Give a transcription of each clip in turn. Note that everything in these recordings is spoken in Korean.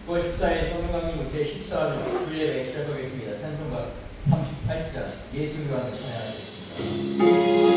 9월 14일 성경강림 제14주 주일예배 시작하겠습니다. 찬송가 38장 예수교환을 찬양하겠습니다.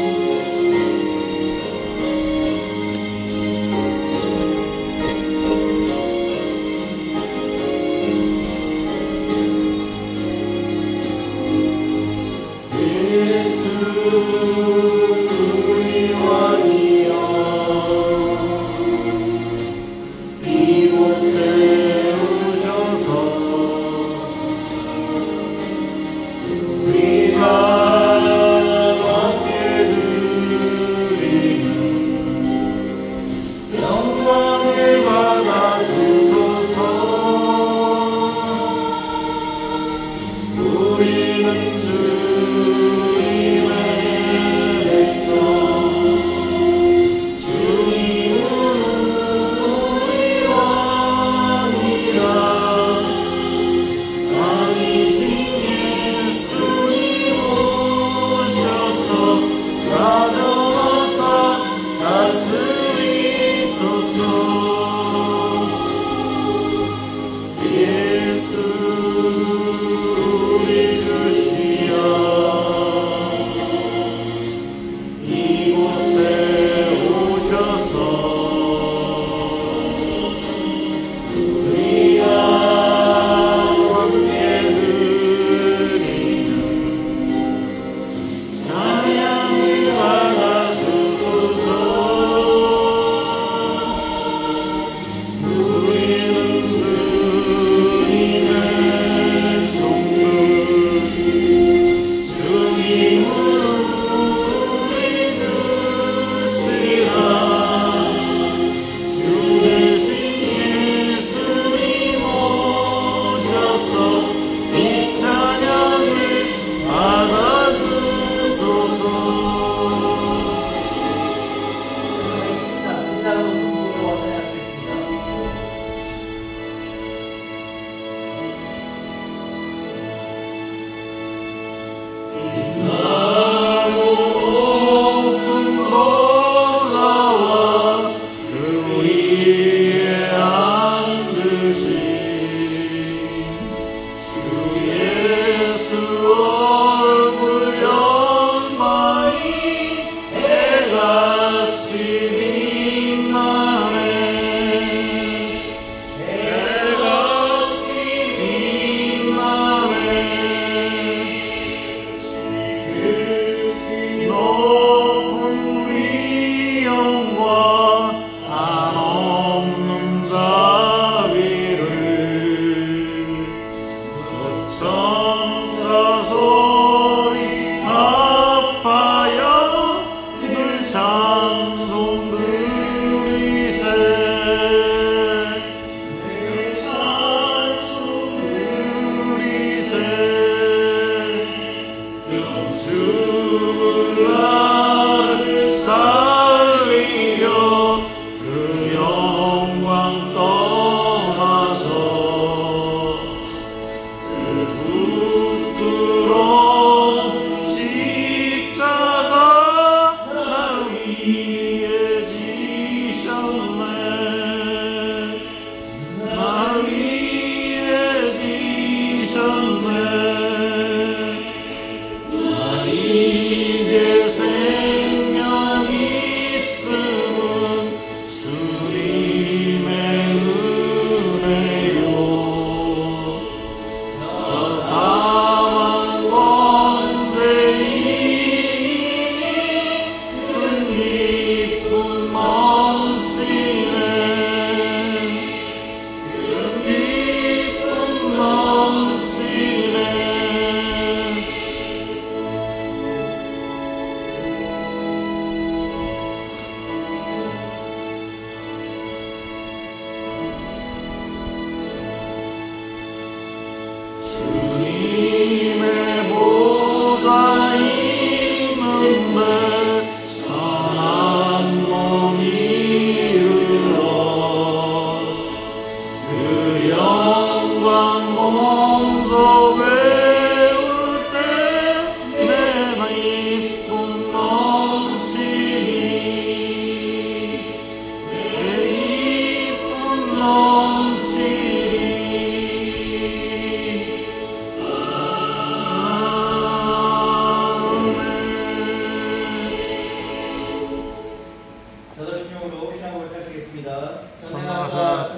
넘치리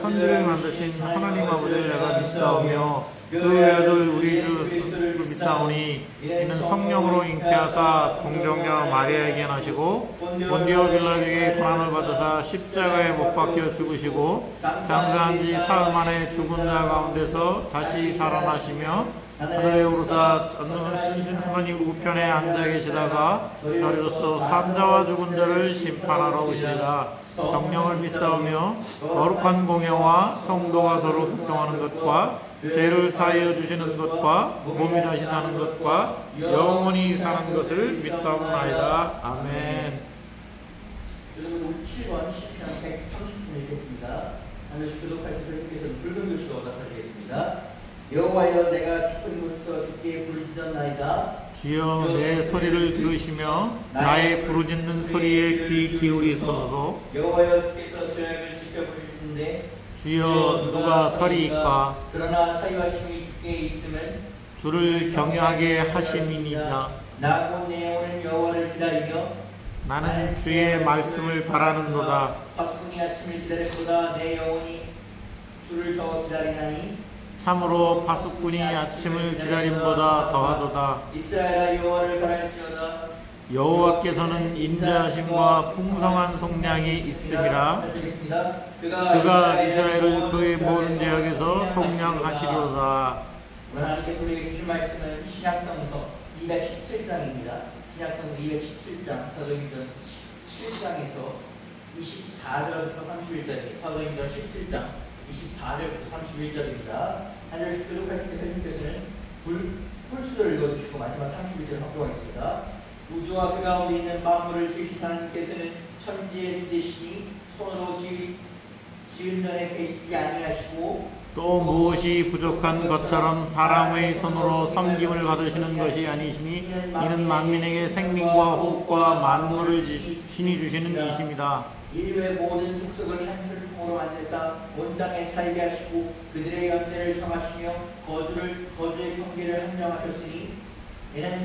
천지를 만드신 하나님 아버지를 내가 믿사오며 그 외아들 우리 주 그리스도를 믿사오니 이는 성령으로 잉태하사 동정녀 마리아에게 나시고 본디오 빌라에게 고난을 받으사 십자가에 못 박혀 죽으시고 장사한 지 사흘 만에 죽은 자 가운데서 다시 살아나시며 하늘에 오르사 전능하신 하나님 우편에 앉아 계시다가 저리로서 산자와 죽은 자를 심판하러 오시리라. 성령을 믿사오며 거룩한 공예와 성도가 서로 협동하는 것과 죄를 사하여 주시는 것과 몸이 다시 사는 것과 영원히 사는 것을 믿사옵나이다. 아멘. 그리고 57번 시편 130분 읽겠습니다. 하늘씩 교독하신 그리스도께서는 붉은 글씨로 답하시겠습니다. 여호와여 내가 깊은 곳에서 주께 부르짖었나이다. 주여 내 소리를 들으시며 나의 부르짖는 소리에 귀 기울이소서. 여호와여 주께서 죄악을 지켜보시는데 주여 누가 서리이까. 그러나 사유하심이 주께 있음은 주를 경외하게 하심이니이다. 나 곧 내 영혼은 여호와를 기다리며 나는 주의 말씀을 바라는도다. 파수꾼이 아침을 기다렸보다 내 영혼이 주를 더 기다리나니 참으로 파수꾼이 아침을 기다림보다 더하도다. 이스라엘아 여호와를 바랄지어다. 여호와께서는 인자하심과 풍성한 속량이 있음이라. 그가 이스라엘을 그의 모든 죄악에서 속량하시리로다. 오늘 하나님께서 우리에게 주신 말씀은 신약성서 217장입니다. 신약성서 217장 사도행전 17장에서 24절부터 31절입니다. 사도행전 17장 24절부터 31절입니다. 한 절씩 교독하실 때 회장님께서는 풀수를 읽어주시고 마지막 31절 합독하겠습니다. 우주와 그 가운데 있는 만물을 지으신 하나님께서는 천지의 주되시니 손으로 지은 전에 계시지 아니하시고 또 무엇이 부족한 것처럼 사람의 손으로 섬김을 받으시는 것이 아니시니 이는 만민에게 생명과 호흡과 만물을 신이 주시는 이십니다. 인류의 모든 족속을 한 혈통으로 만드사 온 땅에 살게 하시고 그들의 연대를 정하시며 거주의 경계를 한정하셨으니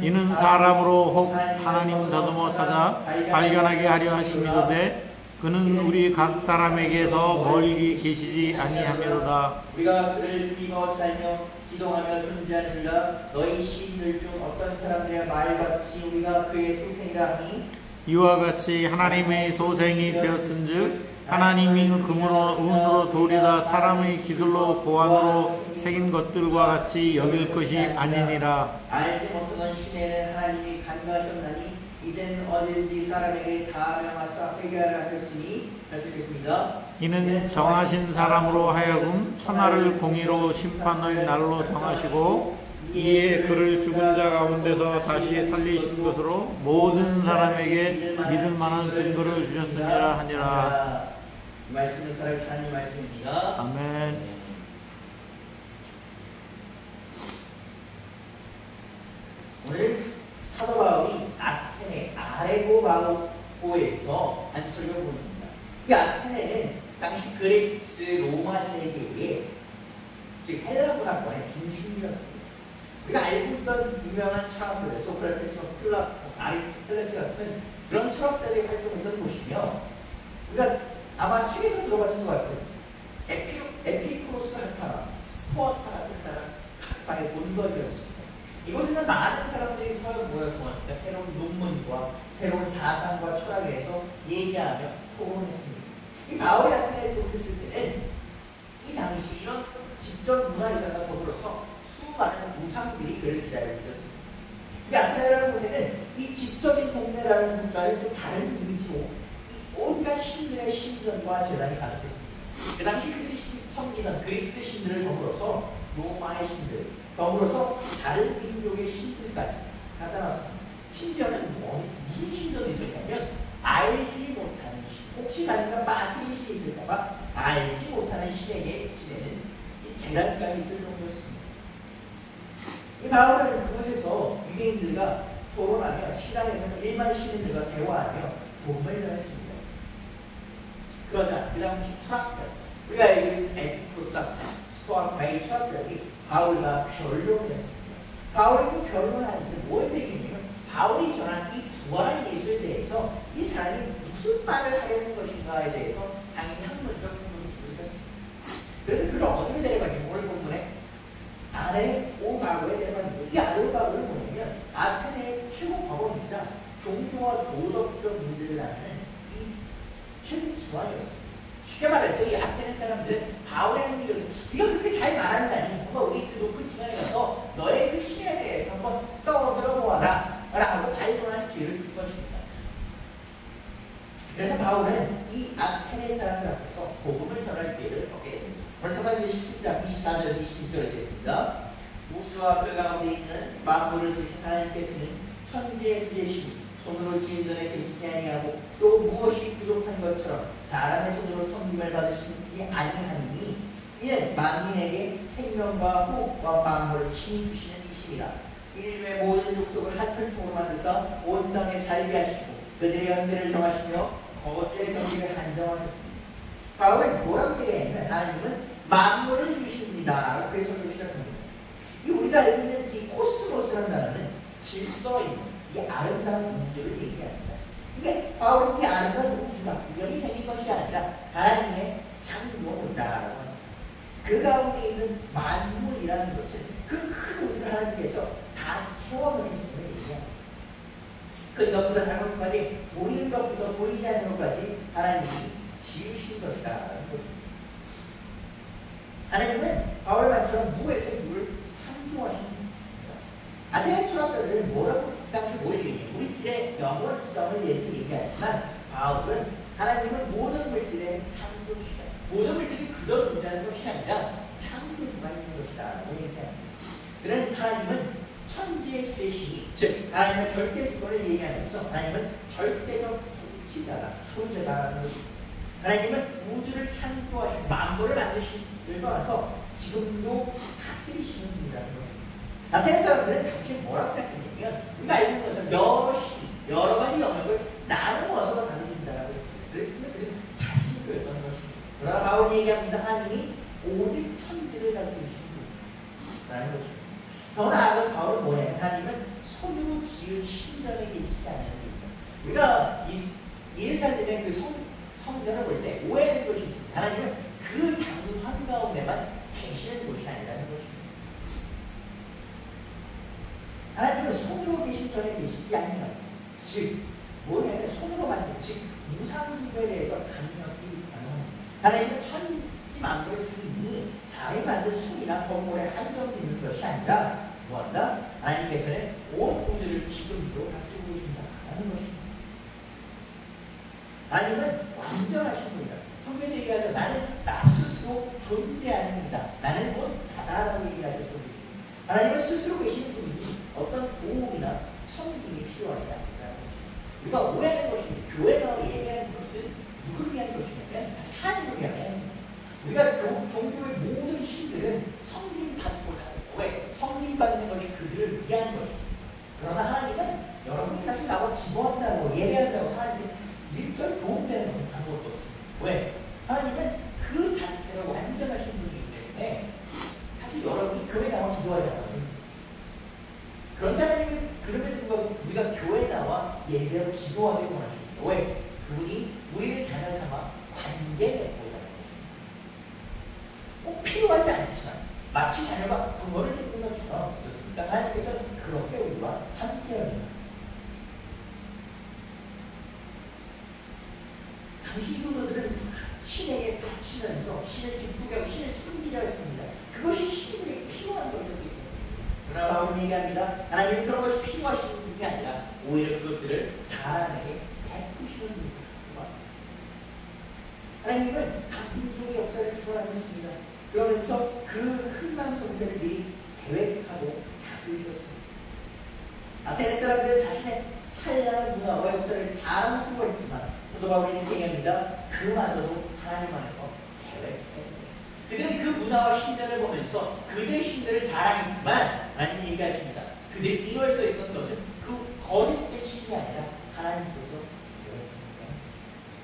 이는 사람으로 혹 하나님 더듬어 찾아 발견하게 하려 하심이로되 그는 우리 각 사람에게서 멀리 계시지 아니하미로다. 우리가 그를 믿어 살며 기도하며 존재하느니라. 너희 시인들 중 어떤 사람들의 말같이 우리가 그의 소생이라 하니 이와 같이 하나님의 소생이 되었은즉 하나님이 금으로 은으로 돌이다 사람의 기술로 고안으로 새긴 것들과 같이 여길 것이 아니니라. 알지 못하던 시내는 하나님이 간과하셨나니 이제는 어디든지 사람에게 다 명하사 회개하라 하셨으니 하시겠습니다. 이는 정하신 사람으로 하여금 천하를 공의로 심판의 날로 정하시고 이에 그를 죽은 자 가운데서 다시 살리신 것으로 모든 사람에게 믿을 만한 증거를 주셨으니라 하니라. 이 말씀은 살아계신 하나님 말씀입니다. 아멘. 오늘 사도 바울이 아테네 아레고바고에서 한 설교문입니다. 이 아테네는 당시 그리스 로마 세계의 즉 헬라 문화권의 중심이었습니다. 우리가 알고 있던 유명한 철학자들 소크라테스, 플라톤, 아리스토텔레스 같은 그런 철학자들이 활동했던 곳이며 우리가 아마 책에서 들어봤을 것 같은 에피쿠로스 학파나 스토아파 같은 사람 학파의 본거지였습니다. 이곳에는 많은 사람들이 모여서 그러니까 새로운 논문과 새로운 사상과 철학에 대해서 얘기하며 토론했습니다. 이 바울이 아테네에 도착했을 때는 이 당시 이런 지적 문화유산과 더불어서 수많은 우상들이 그를 기다리고 있었습니다. 이 아테네라는 곳에는 이 지적인 동네라는 국가의 좀 다른 이미지로 이 온갖 신들의 신전과 재단이 가득했습니다. 그 당시 그들이 섬기는 그리스 신들을 더불어서 로마의 신들, 더불어서 다른 민족의 신들까지 갖다 놨습니다. 심지어는 무슨 신전이 있었냐면 알지 못하는 신, 혹시 자기가 빠뜨린 신이 있을까봐 알지 못하는 신에게 지내는 이 재단까지 있을 정도였습니다. 이 바울은 그곳에서 유대인들과 토론하며 시당에서는 일반 시민들과 대화하며 도움을 요했습니다. 그러자 그 당시 철학자, 우리가 알고 있는 에피쿠로스, 스토아파의 철학자들이 바울과 변론을 했습니다. 바울이 그 변론하는데 무엇을 얘기했냐면 바울이 전한 이 부활한 예수에 대해서 이 사람이 무슨 말을 하려는 것인가에 대해서 당연히 학문적 충돌이 일으켰습니다. 그래서 그걸 어떻게 내려가냐면 오늘 본문에 아레오바고에 내려가는 이 아레오바고를 보면 아테네의 최고 과거이자 종교와 도덕적 문제를 다루는 이 최고 기관이었습니다. 쉽게 말해서 이 아테네 사람들은 바울의 행위를 네가 그렇게 잘 말한다니 한번 우리 그 높은 기관에 가서 너의 그 신에 대해서 한번 떠들어 보아라 라고 발견할 기회를 줄 것입니다. 그래서 바울은 이 아테네 사람들 앞에서 복음을 전할 기회를 얻게 됩니다. 오늘 사도행전 17장 24절에서 26절에 있겠습니다. 우주와 그 가운데 있는 만물을 지으신 하나님께서는 천지의 주제신 손으로 지은 전에 계시지 아니하고 또 무엇이 부족한 것처럼 사람의 손으로 섬김을 받으시지 아니하니니 이는 만민에게 생명과 호흡과 만물을 친히 주시는 이심이라. 인류의 모든 족속을 한 혈통으로 만드사 온 땅에 살게 하시고 그들의 연대를 정하시며 거주의 경계를 한정하셨습니다. 바울은 뭐라고 얘기하냐면 하나님은 만물을 주십니다. 그래서 시작합니다. 이 우리가 알고 있는 이 코스모스라는 단어는 질서인 이 아름다운 우주를 얘기합니다. 이게 바울은 이 아름다운 우주가 우연히 생긴 것이 아니라 하나님의 창조물이다라고 합니다. 그 가운데 있는 만물이라는 것은 그 큰 우주를 하나님께서 다 채워넣으셨음을 얘기합니다. 큰 것부터 작은 것까지 보이는 것부터 보이지 않는 것까지 하나님이 지으신 것이다라는 것입니다. 하나님은 바울의 말처럼 무에서 유를 창조하신 겁니다. 아테네 철학자들은 뭐라고 당시 뭘 얘기해요? 물질의 영원성을 얘기하지만 바울은 하나님은 모든 물질의 창조시다. 모든 물질이 그저 존재하는 것이 아니라 창조주가 있는 것이다 라고 얘기합니다. 그런 하나님은 천지의 주제시니 즉 하나님은 절대 주권을 얘기하면서 하나님은 절대적 통치자다, 소유자다라는 것입니다. 하나님은 우주를 창조하시고 만물을 만드시를 떠나서 지금도 다스리시는 분이라는 것입니다. 아테네 사람들은 당시 뭐라고 생각했냐면 우리가 알고 있는 것처럼 여러 가지 영역을 나누어서 다스린다라고 했습니다. 그러면 그게 자신교였던 것입니다. 그러나 바울이 얘기합니다. 하나님이 오직 천지를 다스리시는 분이라는 것입니다. 더 나아가서 바울은 뭐냐면 하나님은 손으로 지은 신전에 계시지 않는 분입니다. 우리가 예루살렘의 그 성전을 볼 때 오해되는 것이 있습니다. 하나님은 그 장소 한가운데만 계시는 곳이 아니라는 것입니다. 하나님은 손으로 계신 전에 계시지 아니하고 즉 뭐냐면 손으로 만든 즉 무상숭배에 대해서 강력히 반응합니다. 하나님은 천지 만물의 주인이 사람이 만든 손이나 건물에 한정되는 것이 아니라 뭐한다? 하나님께서는 온 우주를 지금도 다스리고 계신다는 것입니다. 하나님은 완전하신 분이다. 성경에서 얘기하죠. 나는 나 스스로 존재하는이다. 나는 곧 나다라고 얘기하셨던 분입니다. 하나님은 스스로 계시는 분이니 어떤 도움이나 섬김이 필요하지 않다는 것입니다. 우리가 오해하는 것입니다. 교회 나와 예배하는 것은 누구를 위한 것이냐면 하나님을 위한 것입니다. 우리가 종교의 모든 신들은 섬김 받고 살아요. 왜? 섬김 받는 것이 그들을 위한 것입니다. 그러나 하나님은 여러분이 사실 나와 기도한다고 예배한다고 사람들이 일절 도움되는 것은 아무것도 없습니다. 왜? 하나님은 그 자체로 완전하신 분이기 때문에 사실 여러분이 교회 나와 기도하잖아요. 그런다면 그러면 우리가 교회 나와 예배하고 기도하기를 원하십니다. 왜? 그분이 우리를 자녀 삼아 관계 맺고자 하는 것입니다. 꼭 필요하지 않지만 마치 자녀가 부모를 쫓는 것처럼 그렇습니까? 하나님께서 그렇게 우리와 함께합니다. 당시 유대인들은 신에게 바치면서 신을 기쁘게 하고 신을 섬기자였습니다. 그것이 신에게 필요한 것이었기 때문에. 그러나 바울은 얘기합니다. 하나님은 그런 것이 필요하시는 분이 아니라 오히려 그것들을 사람에게 베푸시는 분이다. 하나님은 각 민족의 역사를 주관하셨습니다. 그러면서 그 흑만 동세를 미리 계획하고 다스리셨습니다. 아테네 사람들은 자신의 찬란한 문화와 역사를 자랑스러워했지만 사도 바울이 이렇게 얘기합니다. 그마저도 하나님 안에서 계획했습니다. 그들은 그 문화와 신전을 보면서 그들의 신들을 자랑했지만 하나님 얘기하십니다. 그들이 이룰 수 있던 것은 그 거짓된 신이 아니라 하나님께서 계획했습니다.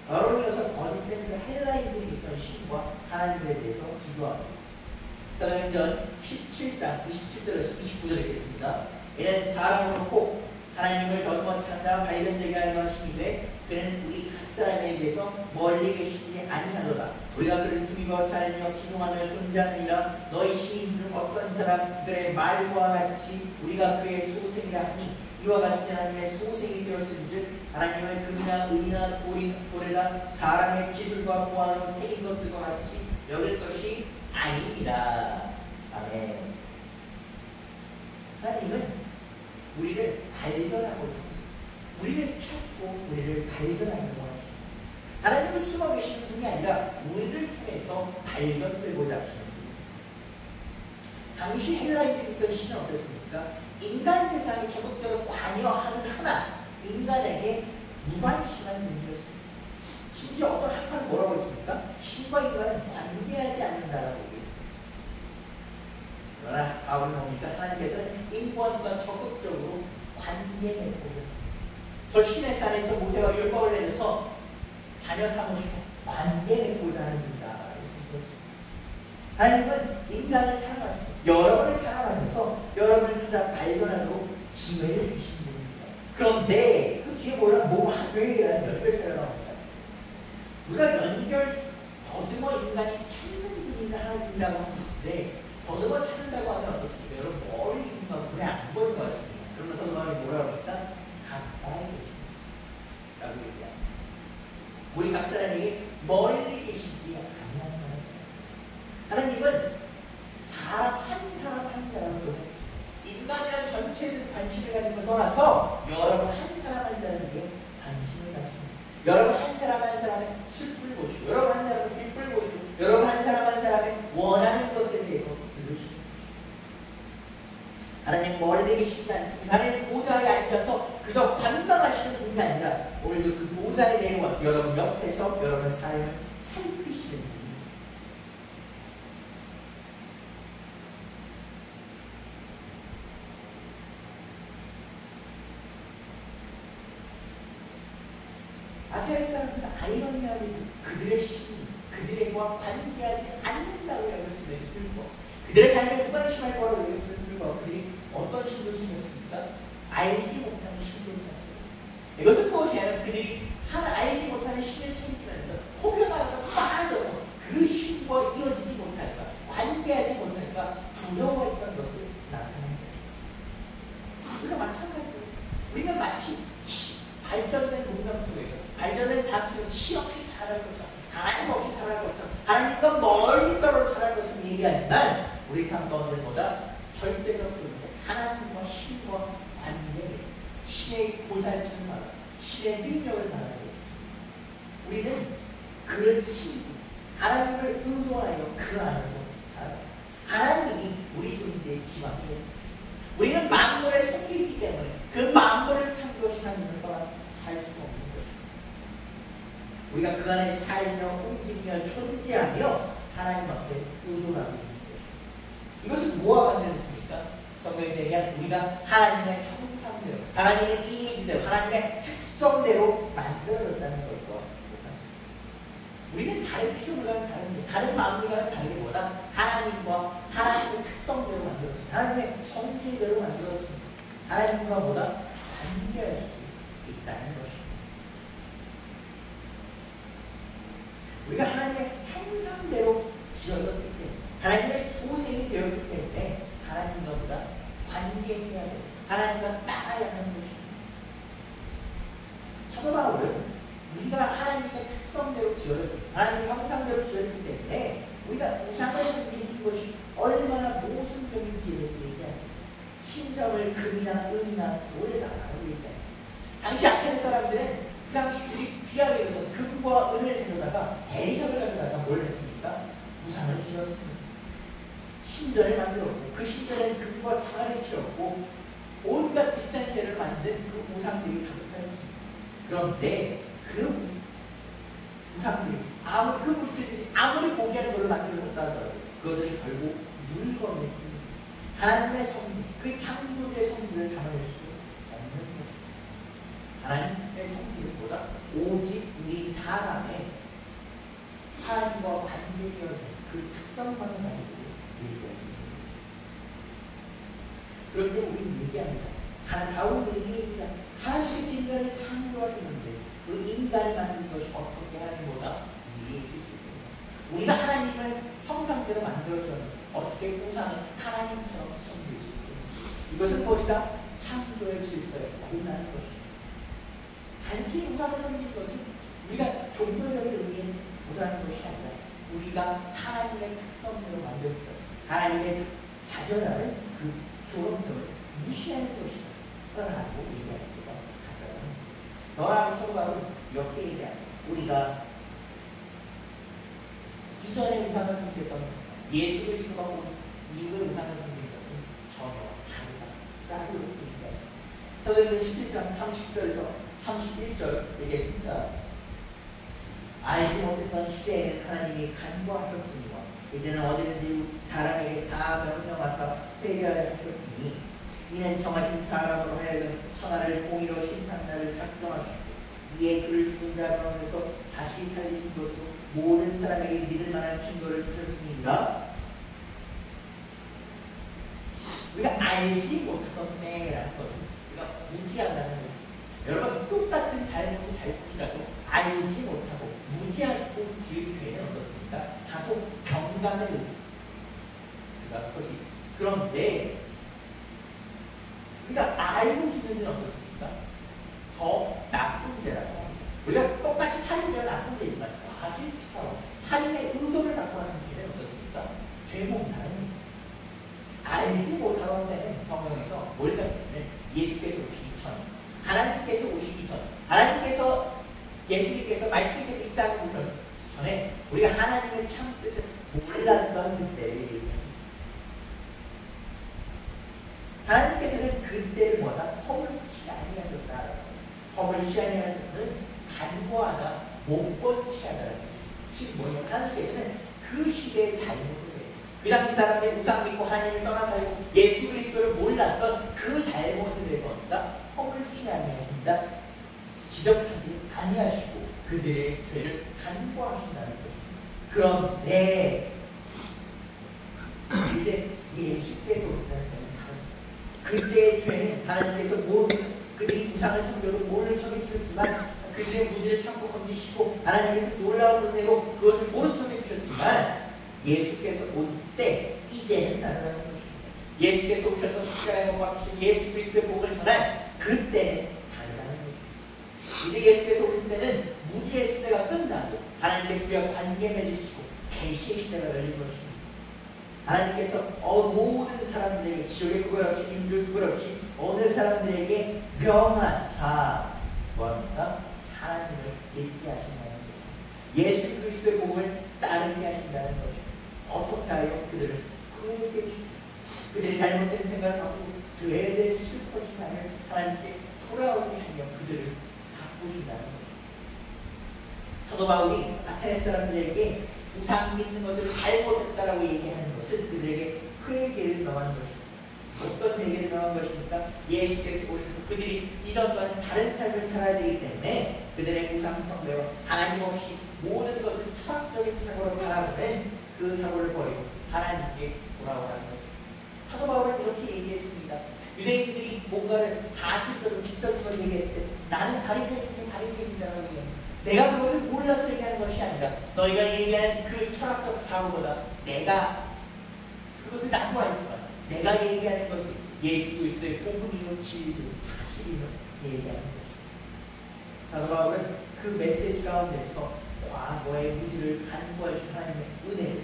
바울은 이어서 거짓된 그 헬라인들이 있던 신과 하나님에 대해서 기도합니다. 사도행전 17장 27절에서 29절에 있겠습니다. 이는 사람으로 꼭 하나님을 더듬어 찾아 발견되게 하려 하심이되 그는 우리 각 사람에게서 멀리 계시지 아니하도다. 우리가 그를 힘입어 살며 기도하며 존재하느니라. 너희 시인 중 어떤 사람들의 말과 같이 우리가 그의 소생이라 하니 이와 같이 하나님의 소생이 되었은즉 하나님의 금이나 은이나 돌에다 사람의 기술과 보안으로 새긴 것들과 같이 여길 것이 아닙니다. 아멘. 하나님은 우리를 발견하고 우리를 찾고 우리를 발견하는 것 같습니다. 하나님은 숨어 계시는 분이 아니라 우리를 통해서 발견되고자 하시는 분입니다. 당시 헬라인들이 신은 어땠습니까? 인간 세상에 적극적으로 관여하는 하나, 인간에게 무관심한 분이었습니다. 심지어 어떤 학파는 뭐라고 했습니까? 신과 인간은 관계하지 않는다라고 얘기했습니다. 그러나 바울은 뭡니까? 하나님께서는 인간과 적극적으로 관계 맺고 저 신의 산에서 모세가 율법을 내려서 자녀 삼으시고 관계 맺고자 하는 분이다. 하나님은 인간을 사랑하시고 여러분을 사랑하면서 여러분을 찾아 발견하도록 기회를 주신 분입니다. 그런데 그 뒤에 보면 모하되라는 연결사가 나옵니다. 우리가 더듬어 인간이 찾는 분이 하나님이라고 하는데 더듬어 찾는다고 하면 어떻습니까? 여러분 멀리 있는 건 눈에 안 보이는 것 같습니다. 그러면서 말이 뭐라고 합니까? 가까이 계십니다. 라고 얘기합니다. 우리 각 사람에게 멀리 계시지 아니하는 하나님은 사람 한 사람을 인간이란 전체에 관심을 가진 걸 떠나서 여러분 한 사람에게 관심을 가십니다. 여러분 한 사람의 슬픔을 보시고 여러분 한 사람의 기쁨을 보시고 여러분 한 사람의 원하는 것에 대해서 들으십니다. 하나님 멀리 계시지 않습니다. 하나님 보좌에 앉아서 그저 관망하시는 분이 아니라 오늘도 그 보좌에 내려와서 여러분 옆에서 여러분의 삶을 살피시는 분입니다. 아테네 사람들은 아이러니하게 그들의 신, 그들과 관계하지 않는다고 여겼음에도 불구하고 그들의 삶에 무관심할 거라고 여겼음에도 불구하고 그들이 어떤 신도 생겼습니까? 알지 못하는 신들을 가졌습니다. 이것은 무엇이 아니라 그들이 알지 못하는 신을 챙기면서 혹여나라도 빠져서 그 신과 이어지지 못할까, 관계하지 못할까 두려워했던 것을 나타낸 것입니다. 우리가 마찬가지예요. 우리는 마치 발전된 문명 속에서 발전된 삶 속에서 시없이 살아갈 것처럼 하나님 없이 살아갈 것처럼 하나님과 멀리 떨어져 살아갈 것처럼 얘기하지만 우리 삶 가운데보다 절대적으로 하나님과 신과 관계, 신의 보살핌을 말하고 신의 능력을 말하는 것입니다. 우리는 그를 힘입고 하나님을 의존하여 그 안에서 살아요. 하나님이 우리 존재의 기반이에요. 우리는 만물에 속해 있기 때문에 그 만물을 창조하신 하나님을 떠나 살 수 없는 것입니다. 우리가 그 안에 살며 움직이며 존재하며 하나님 앞에 의존하고 있는 것입니다. 이것은 뭐와 관련했습니까? 성경에서 얘기한 우리가 하나님의 형상대로, 하나님의 이미지대로, 하나님의 특성대로 만들어졌다는 것과 같습니다. 우리는 다른 피조물과는 다른 만물과는 다르게 보다 하나님과 하나님의 특성대로 만들었습니다. 하나님의 성질대로 만들었습니다. 하나님과 보다 관계할 수 있다는 것입니다. 우리가 하나님의 형상대로 지어졌기 때문에 하나님의 소생이 되었기 때문에 하나님과 보다 관계해야 돼. 하나님과 따라야 하는 것입니다. 사도 바울은 우리가 하나님의 특성대로 지어졌기, 하나님의 형상대로 지어졌기 때문에 우리가 우상을 섬기는 것이 얼마나 모순적인지에 대해서 얘기합니다. 신성을 금이나 은이나 돌에다라고 얘기합니다. 당시 아테네 사람들은 그 당시들이 귀하게 여겼던 금과 은을 가져다가 대리석을 가져다가 뭘 했습니까? 우상을 지었습니다. 신전을 만들었고 그 신전에는 금과 상아를 지었고 온갖 비싼 재를 만든 그 우상들이 가득하였습니다. 그런데 그 우상들이 그 물질들이 아무리 고귀한 것을 만들었다 하더라도 그것들이 결국 물건일 뿐입니다. 하나님의 성품, 그 창조주의 성질을 담아낼 수 없는 것입니다. 하나님의 성질보다 오직 우리 사람의 하나님과 관계되어 있는 그 특성만을 가지고 얘기할 수 있는 것입니다. 그런데 우리는 얘기합니다. 바울은 얘기합니다. 하나님께서 인간을 창조하셨는데 그 인간을 만든 것이 어떻게 하나님보다 위에 있을 수 있습니다. 우리가 하나님을 형상대로 만들어졌는데 어떻게 우상을 하나님처럼 섬길 수 있습니까? 이것은 무엇이다? 창조의 질서에 어긋나는 것입니다. 단순히 우상을 섬기는 것은 우리가 종교적인 의미에 우상하는 것이 아니라 우리가 하나님의 특성대로 만들었다. 하나님의 자전하는 그 조롱성을 무시하는 것이다. 라고 얘기하는 것과 같다는 너랑 서로가 이렇게 얘기합니다. 우리가 이전에 우상을 섬겼던 예수 그리스도가 온 이후의 우상을 섬긴 것은 전혀 다르다라고 이렇게 얘기합니다. 사도행전 17장 30절에서 31절 얘기했습니다. 알지 못했던 시대에는 하나님이 간구하셨으니와 이제는 어디든지 사람에게 다 명령하사 회개하여 하셨으니 이는 정하신 사람으로 하여금 천하를 공의로 심판날을 작정하시고 이에 그를 쓴 자 가운데서 다시 살리신 것으로 모든 사람에게 믿을 만한 증거를 주셨으니라. 우리가 알지 못하던 때라는 것은 우리가 무지하다는 거죠. 여러분 똑같은 잘못을 잘못이라도 알지 못하고 무지하고 지은 죄는 어떻습니까? 다소 경감의 의지가 것이 있습니다. 그런데 우리가 알고 지는 죄는 어떻습니까? 더 나쁜 죄라고 합니다. 우리가 똑같이 살인죄가 나쁜 죄지만 과실치사와 살인의 의도를 갖고 하는 죄는 어떻습니까? 죄몽사는 알지 못하던 때는 성경에서 뭘 때문에 예수께서 오시기 전, 하나님께서 오시기 전, 하나님께서 예수님께서 말씀께서 이 땅에 오셨기 전에 우리가 하나님의 참 뜻을 몰랐던 그때를 얘기합니다. 하나님께서는 그때를 뭐다? 허물치 아니하였다. 허물치 아니하였다는 간과하다, 못본치 하다. 즉 뭐냐면 하나님께서는 그 시대의 잘못을 해요. 그 당시 사람들이 우상 믿고 하나님을 떠나 살고 예수 그리스도를 몰랐던 그 잘못에 대해서 허물치 아니하신다. 지적하지 아니하시고 그들의 죄를 간과하신다는 것입니다. 그런데 이제 예수께서 오신다는 그때의 죄는 하나님께서 모르면서 그들이 이상을 섬겨도 모르는 척해 주셨지만 그들의 무지를 참고 건지시고 하나님께서 놀라운 은혜로 그것을 모른 척해 주셨지만 예수께서 올 때 이제는 다르다는 것입니다. 예수께서 오셔서 십자가에 못 박히신 예수 그리스도의 복을 전할 그때는 다르다는 것입니다. 이제 예수께서 오실 때는 무지의 시대가 끝나고 하나님께서 우리와 관계 맺으시고 계시의 시대가 열린 것입니다. 하나님께서 모든 사람들에게 지옥의 구별 없이 인줄 구별 없이 어느 사람들에게 명하사 뭐합니까? 하나님을 믿게 하신다는 것입니다. 예수 그리스도의 복을 따르게 하신다는 것입니다. 어떻게 하여 그들을 회개해 주십시오. 그들이 잘못된 생각을 하고 죄에 대해 슬퍼하지 않을 하나님께 돌아오게 하며 그들을 바꾸신다는 것입니다. 사도 바울이 아테네 사람들에게 우상 믿는 것을 잘못했다라고 얘기하는 것은 그들에게 회개를 명하는 것입니다. 어떤 회개를 명한 것입니까? 예수께서 오셔서 그들이 이전과는 다른 삶을 살아야 되기 때문에 그들의 우상 숭배와 하나님 없이 모든 것을 철학적인 사고로 바라보는 그 사고를 버리고 하나님께 돌아오라는 것입니다. 사도 바울은 이렇게 얘기했습니다. 유대인들이 뭔가를 사실적으로 직접적으로 얘기했을 때 나는 바리새인이라고 얘기합니다. 내가 그것을 몰라서 얘기하는 것이 아니라 너희가 얘기하는 그 철학적 사고보다 내가 그것을 나도 알지만 내가 얘기하는 것이 예수 그리스도의 복음이요 진리요 사실이요 얘기하는 것입니다. 사도 바울은 그 메시지 가운데서 과거의 무지를 간구하신 하나님의 은혜를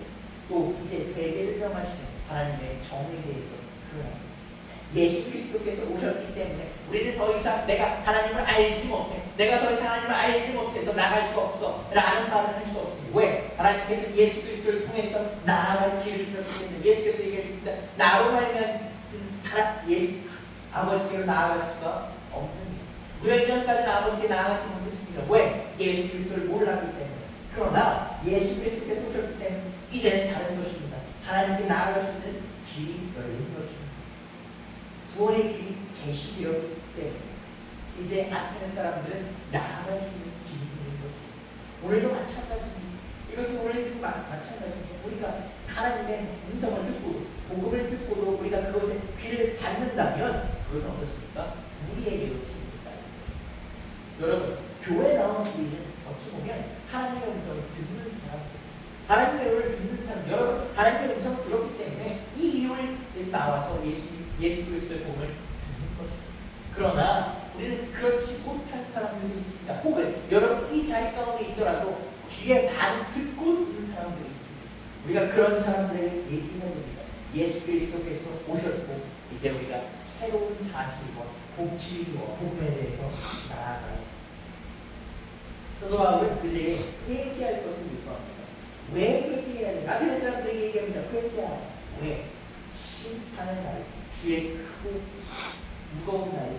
또 이제 회개를 명하시는 하나님의 정에 대해서 표현합니다. 예수 그리스도께서 오셨기 때문에 우리는 더 이상 내가 하나님을 알지 못해, 내가 더 이상 하나님을 알지 못해서 나갈 수 없어 라는 말을 할 수 없습니다. 왜? 하나님께서 예수 그리스도를 통해서 나아갈 길을 주셨기 때문에 예수께서 얘기했습니다. 나로 말면 예수 아버지께로 나아갈 수가 없는 우리가 이전까지는 아버지께 나아가지 못했습니다. 왜? 예수 그리스도를 몰랐기 때문에. 그러나 예수 그리스도께서 오셨기 때문에 이제는 다른 것입니다. 하나님께 나아갈 수 있는 길이 열린 것입니다. 구원의 길이 제시되었기 때문에 이제 아테네 사람들은 나아갈 수 있는 길이 있는 것입니다. 오늘도 마찬가지입니다. 이것은 오늘도 마찬가지입니다. 우리가 하나님의 음성을 듣고 복음을 듣고도 우리가 그것에 귀를 닫는다면 그것은 어떻습니까? 우리에게도 책임이 있다. 여러분 교회 나오는 예수 그리스도의 복음을 듣는 것입니다. 그러나 우리는 그렇지 못한 사람들이 있습니다. 혹은 여러분 이 자리 가운데 있더라도 귀에 반 듣고 있는 사람들이 있습니다. 우리가 그런 사람들에게 얘기해야 됩니다. 예수 그리스도께서 오셨고 이제 우리가 새로운 사실과 진리와 복음에 대해서 나아가요. 사도 바울은 그들에게 회개할 것을 요구합니다. 왜 회개해야 돼? 아테네 사람들에게 얘기합니다. 회개하라. 왜? 심판의 날, 주의 크고 무거운 날이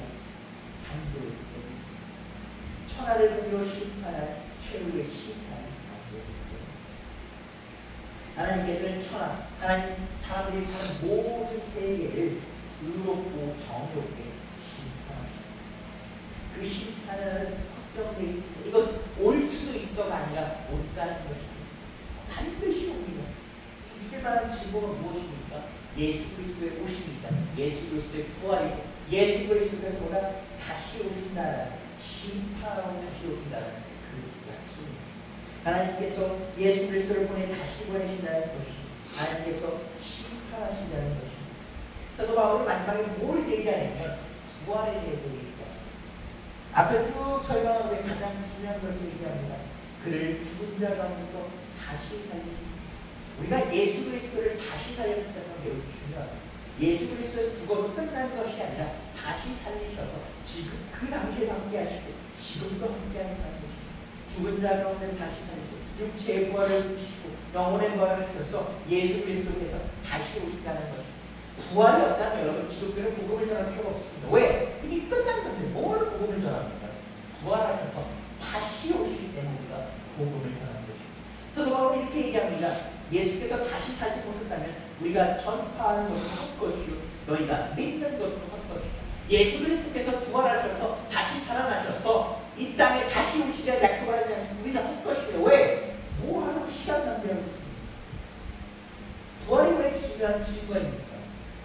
당도이기 때문에 천하를 공의로 심판할 최후의 심판이 당도이기 때문에 하나님께서는 천하, 하나님 사람들이 사는 모든 세계를 의롭고 정의롭게 심판하십니다. 그 심판은 확정되어 있습니다. 이것은 올 수도 있어가 아니라 온다는 것입니다. 반드시 옵니다. 믿을 만한 증거가 무엇입니까? 예수 그리스도의 오십니다. 예수 그리스도의 부활이고 예수 그리스도께서 보다 다시 오신다는 심판하고 다시 오신다는 그 약속입니다. 하나님께서 예수 그리스도를 보내 다시 보내신다는 것이 하나님께서 심판하신다는 것입니다. 사도 바울은 마지막에 뭘 얘기하냐면 부활에 대해서 얘기합니다. 앞에 쭉 설명하는데 가장 중요한 것을 얘기합니다. 그를 죽은 자 가운데서 다시 살리십니다. 우리가 예수 그리스도를 다시 살려준다는 건 매우 중요합니다. 예수 그리스도에서 죽어서 끝난 것이 아니라 다시 살리셔서 지금 그 당시에 함께 하시고 지금도 함께 하는 것입니다. 죽은 자 가운데 다시 살리시고 육체의 부활을 주시고 영혼의 부활을 주셔서 예수 그리스도께서 다시 오신다는 것입니다. 부활이 없다면 여러분 기독교는 복음을 전할 필요가 없습니다. 왜? 이미 끝난 건데 뭘 복음을 전합니까? 부활하셔서 다시 오시기 때문에 우리가 복음을 전하는 것입니다. 사도 바울이 이렇게 얘기합니다. 예수께서 다시 살지 못했다면 우리가 전파하는 것도 헛것이요 너희가 믿는 것도 헛것이다. 예수 그리스도께서 부활하셔서 다시 살아나셔서 이 땅에 다시 오시리라 약속을 하지 않으면 우리는 헛것이에요. 왜? 뭐하러 시간 낭비하고 있습니다. 부활이 왜 중요한 증거입니까?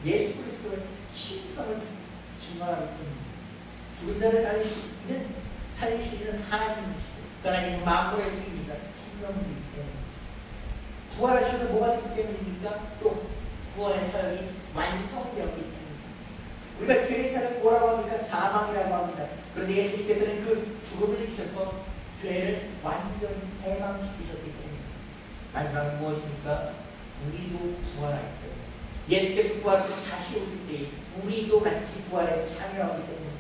예수 그리스도의 신성을 증거하기 때문입니다. 죽은 자를 살리시는 하나님이시고 하나님은 만물의 주입니다. 성령이기 때문에 부활하셔서 뭐가 되기 때문입니까? 또 구원의 사역이 완성되었기 때문입니다. 우리가 죄의 사역이 뭐라고 합니까? 사망이라고 합니다. 그런데 예수님께서는 그 죽음을 이기셔서 죄를 완전히 해방시키셨기 때문입니다. 마지막은 무엇입니까? 우리도 부활할 때 예수께서 부활해서 다시 오실 때 우리도 같이 부활에 참여하기 때문에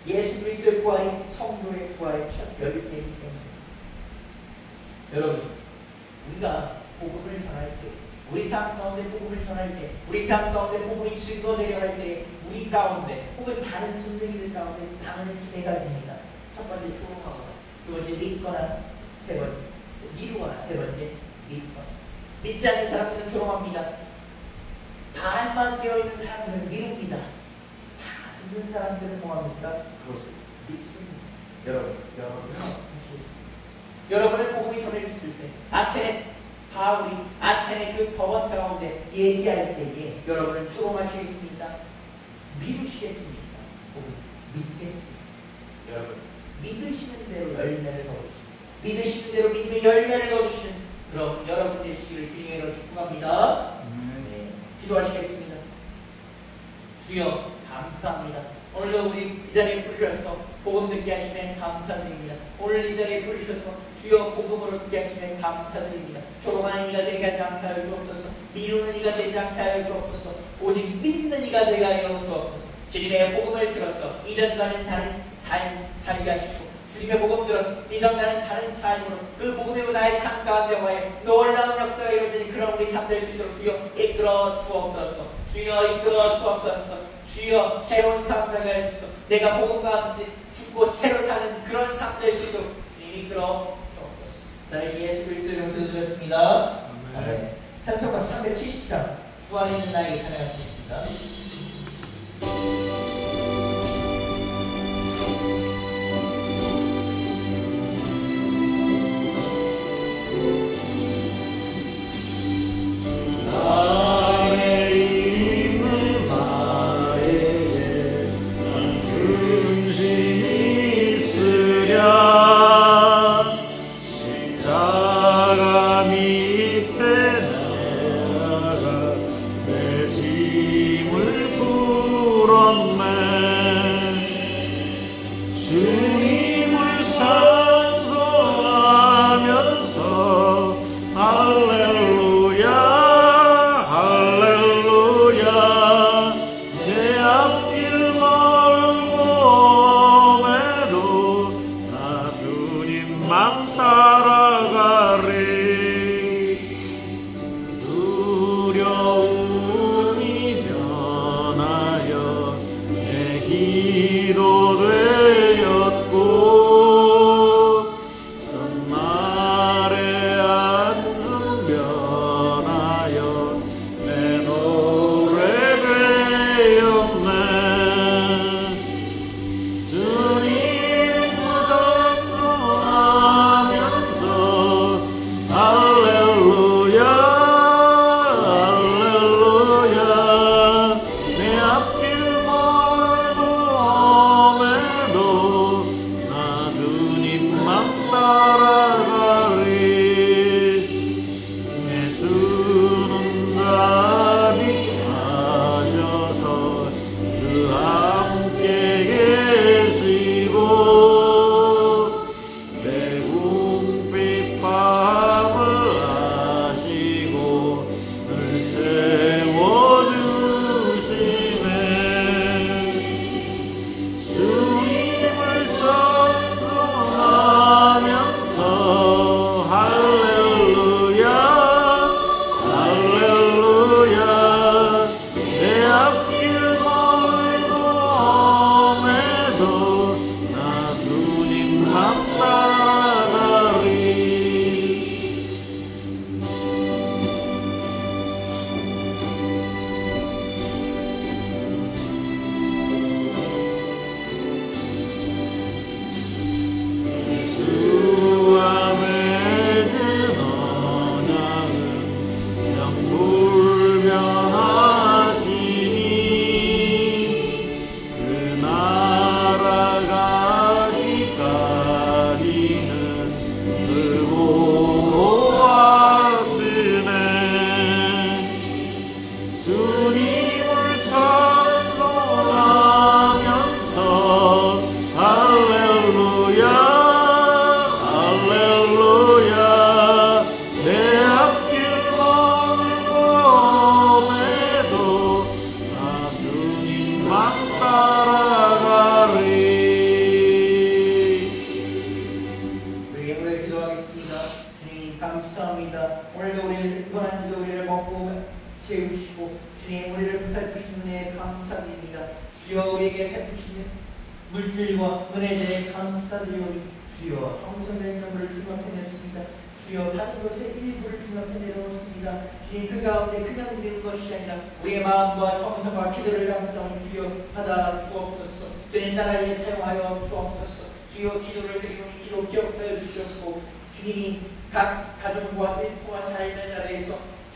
예수 그리스도의 부활이 성도의 부활의 첫 열쇠이기 때문에 여러분 우리가 복음을 전할 때 우리 삶 가운데 복음을 전할 때 우리 삶 가운데 복음이 증거되려 할 때 우리 가운데 혹은 다른 분들들 가운데 당하는 세 가지입니다. 첫 번째 조롱하거나 두 번째 믿거나 세 번째 미루거나 세 번째 믿거나 믿지 않는 사람들은 조롱합니다. 반만 되어있는 사람들은 미룹니다. 다 듣는 사람들은 뭐합니까? 그것을 믿습니다. 여러분은 어떻게 했습니까? 여러분의 복음이 전해졌을 때 아테네 바울이 아테네 그 법원 가운데 얘기할 때에 여러분은 조롱하시겠습니까? 미루시겠습니까? 혹은 믿겠습니까? 여러분 믿으시는 대로 열매를 거두시고 믿으시는 대로 믿음의 열매를 거두시는 그럼 여러분 되시기를 주님으로 축복합니다. 기도하시겠습니다. 주여 감사합니다. 오늘도 우리 이 자리에 부르셔서 복음 듣게 하시면 감사드립니다. 오늘 이 자리에 부르셔서 주여 복음으로 듣게 하시면 감사드립니다. 조롱하는 이가 되게 하지 않게 하여 주옵소서. 미루는 이가 되지 않게 하여 주옵소서. 오직 믿는 이가 되게 하여 주옵소서. 주님의 복음을 들어서 이전과는 다른 삶 살게 하시고 주님의 복음 들어서 이전과는 다른 삶으로 그 복음의 나의 삶 가운데 와의 놀라운 역사가 이루어지니 그런 우리 삶 될 수 있도록 주여 이끌어 주옵소서. 주여 이끌어 주옵소서. 주여 새로운 삶 살게 하소서. 내가 복음 가운데 죽고 새로 사는 그런 삶 될 수 있도록 주님 이끌어 주옵소서. 저는 예수 그리스도의 이름으로 드렸습니다. 아멘. 찬송가 370장 부활 있는 나에게 찬양하시겠습니다. 내 짐을 주님을 찬송하면서 할렐루야 할렐루야 내 앞길 멀고에도 나 주님만 따라가리. 우리 기도하겠습니다. 주님 감사합니다. 오늘도 우리를 이번 한 주도 우리를 먹고 채우시고 주님 우리를 살피시는 은혜에 감사드립니다. 주여 우리에게 베푸시는 물질과 은혜에 감사드리오니 주여 정성된 점을 주 앞에 냈습니다. 주여 다른 것의 일부를 주 앞에 내려놓습니다. 주님 그 가운데 그냥 누리는 것이 아니라 우리의 마음과 정성과 기도를 감사하니 주여 받아 주옵소서. 주님 나라를 위해 사용하여 주옵소서. 주여 기도를 드리오니 기도 기억하여 주시옵고 주님 각 가정과 일터와 삶의 자리에서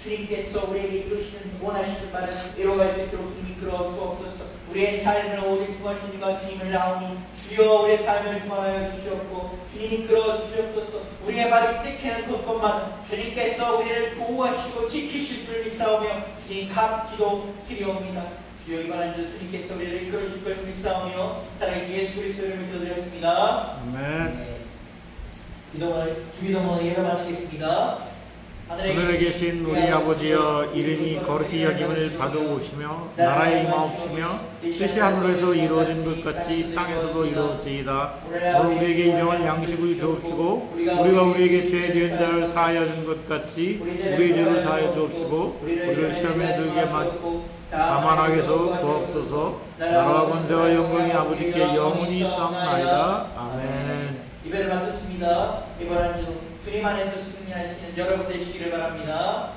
주님께서 우리에게 이루시는 원하시는 바를 이뤄갈 수 있도록 주님 이끌어 주옵소서. 우리의 삶을 오직 중하신 이가 주님을 나오니 주여 우리의 삶을 중하여 주시옵고 주님 이끌어 주시옵소서. 우리의 발이 찍히는 곳곳만 주님께서 우리를 보호하시고 지키실 줄 믿사오며 주님 각 기도 드리옵니다. 주여 이번 한 주 주님께서 우리를 이끌어 주실 걸 믿사오며 살아계신 예수 그리스도의 이름으로 기도드렸습니다. 아멘. 주기도문을 예배 마치겠습니다. 하늘에 계신 우리 아버지여 이름이 거룩히 여김을 받아오시며 나라의 임하옵시며 뜻이 하늘에서 이루어진 것 같이 땅에서도 이루어지이다. 오늘 우리에게 일용할 양식을 주옵시고 우리가 우리에게 죄 지은 자를 사하여 준 것 같이 우리의 죄를 사하여 주옵시고 우리를 시험에 들게 다만 악에서 구하옵소서. 나라와 권세와 영광이 아버지께 영원히 있사옵나이다. 아멘. 예배를 마쳤습니다. 이번 한 주 주님 안에서 승리하시는 여러분 되시기를 바랍니다.